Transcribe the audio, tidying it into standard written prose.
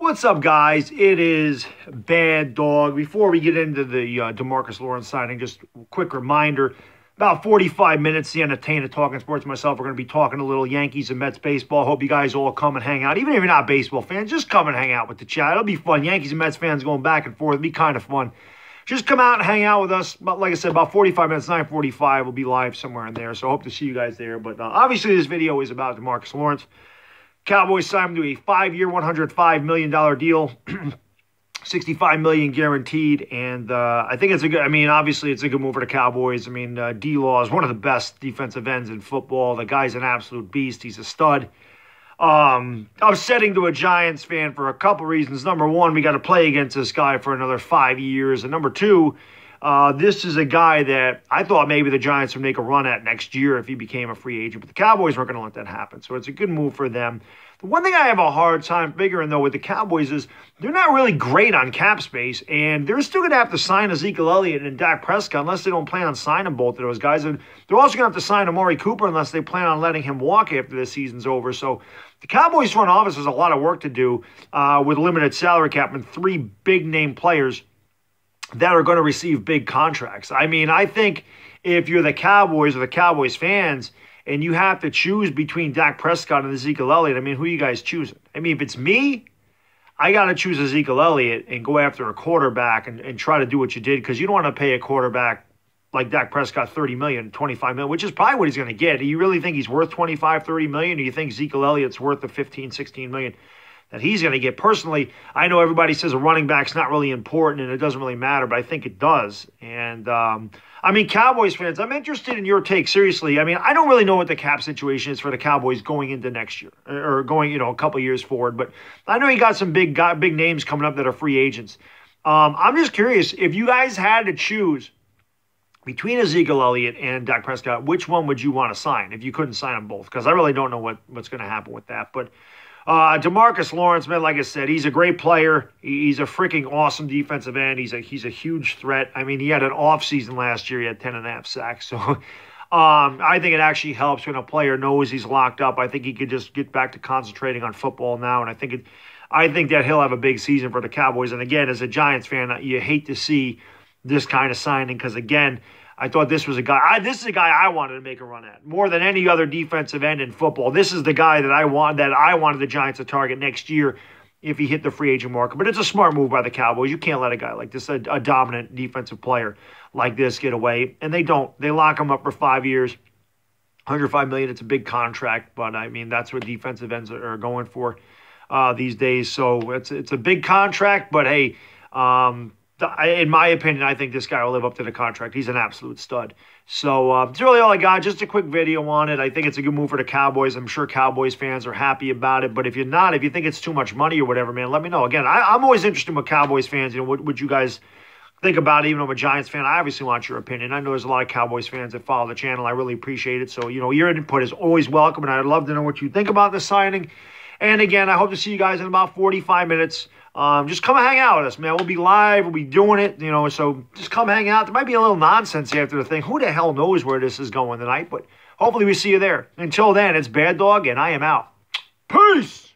What's up, guys? It is Bad Dog. Before we get into the DeMarcus Lawrence signing, just a quick reminder, about 45 minutes, the entertainer Talking Sports myself, we're going to be talking a little Yankees and Mets baseball. Hope you guys all come and hang out. Even if you're not baseball fans, just come and hang out with the chat. It'll be fun. Yankees and Mets fans going back and forth. It'll be kind of fun. Just come out and hang out with us. But like I said, about 45 minutes, 9:45, we'll be live somewhere in there. So I hope to see you guys there. But obviously, this video is about DeMarcus Lawrence. Cowboys signed him to a 5-year, $105 million deal, $65 million guaranteed, and I think it's a good. I mean, obviously, it's a good move for the Cowboys. I mean, D-Law is one of the best defensive ends in football. The guy's an absolute beast. He's a stud. Upsetting to a Giants fan for a couple reasons. Number one, we got to play against this guy for another 5 years, and number two, this is a guy that I thought maybe the Giants would make a run at next year if he became a free agent, but the Cowboys weren't going to let that happen. So it's a good move for them. The one thing I have a hard time figuring, though, with the Cowboys is they're not really great on cap space, and they're still going to have to sign Ezekiel Elliott and Dak Prescott unless they don't plan on signing both of those guys. And they're also going to have to sign Amari Cooper unless they plan on letting him walk after the season's over. So the Cowboys front office has a lot of work to do with limited salary cap and three big-name players that are going to receive big contracts. I mean, I think if you're the Cowboys or the Cowboys fans and you have to choose between Dak Prescott and Ezekiel Elliott, I mean, who are you guys choosing? I mean, if it's me, I got to choose Ezekiel Elliott and go after a quarterback and try to do what you did, because you don't want to pay a quarterback like Dak Prescott $30 million, $25 million, which is probably what he's going to get. Do you really think he's worth $25, $30 million? Or do you think Ezekiel Elliott's worth the $15, $16 million that he's going to get? Personally, I know everybody says a running back's not really important and it doesn't really matter, but I think it does. And, I mean, Cowboys fans, I'm interested in your take, seriously. I mean, I don't really know what the cap situation is for the Cowboys going into next year or going, a couple years forward, but I know you got some big names coming up that are free agents. I'm just curious, if you guys had to choose between Ezekiel Elliott and Dak Prescott, which one would you want to sign if you couldn't sign them both? Because I really don't know what's going to happen with that, but DeMarcus Lawrence, man, like I said, he's a great player. He's a freaking awesome defensive end. He's a huge threat. I mean, he had an off season last year. He had 10.5 sacks. So I think it actually helps when a player knows he's locked up. I think he could just get back to concentrating on football now, and I think that he'll have a big season for the Cowboys. And again, as a Giants fan, you hate to see this kind of signing because, again, I thought this was a guy. This is a guy I wanted to make a run at more than any other defensive end in football. This is the guy that I wanted the Giants to target next year if he hit the free agent market. But it's a smart move by the Cowboys. You can't let a guy like this, a dominant defensive player like this, get away. And they don't. They lock him up for 5 years, $105 million. It's a big contract, but I mean that's what defensive ends are going for these days. So it's a big contract, but hey. In my opinion, I think this guy will live up to the contract. He's an absolute stud. So that's really all I got. Just a quick video on it. I think it's a good move for the Cowboys. I'm sure Cowboys fans are happy about it. But if you're not, if you think it's too much money or whatever, man, let me know. Again, I'm always interested in what Cowboys fans, what would you guys think about it? Even though I'm a Giants fan, I obviously want your opinion. I know there's a lot of Cowboys fans that follow the channel. I really appreciate it. So, your input is always welcome, and I'd love to know what you think about the signing. And again, I hope to see you guys in about 45 minutes. Just come and hang out with us, man. We'll be live. We'll be doing it, so just come hang out. There might be a little nonsense after the thing. Who the hell knows where this is going tonight? But hopefully we see you there. Until then, it's Bad Dog, and I am out. Peace!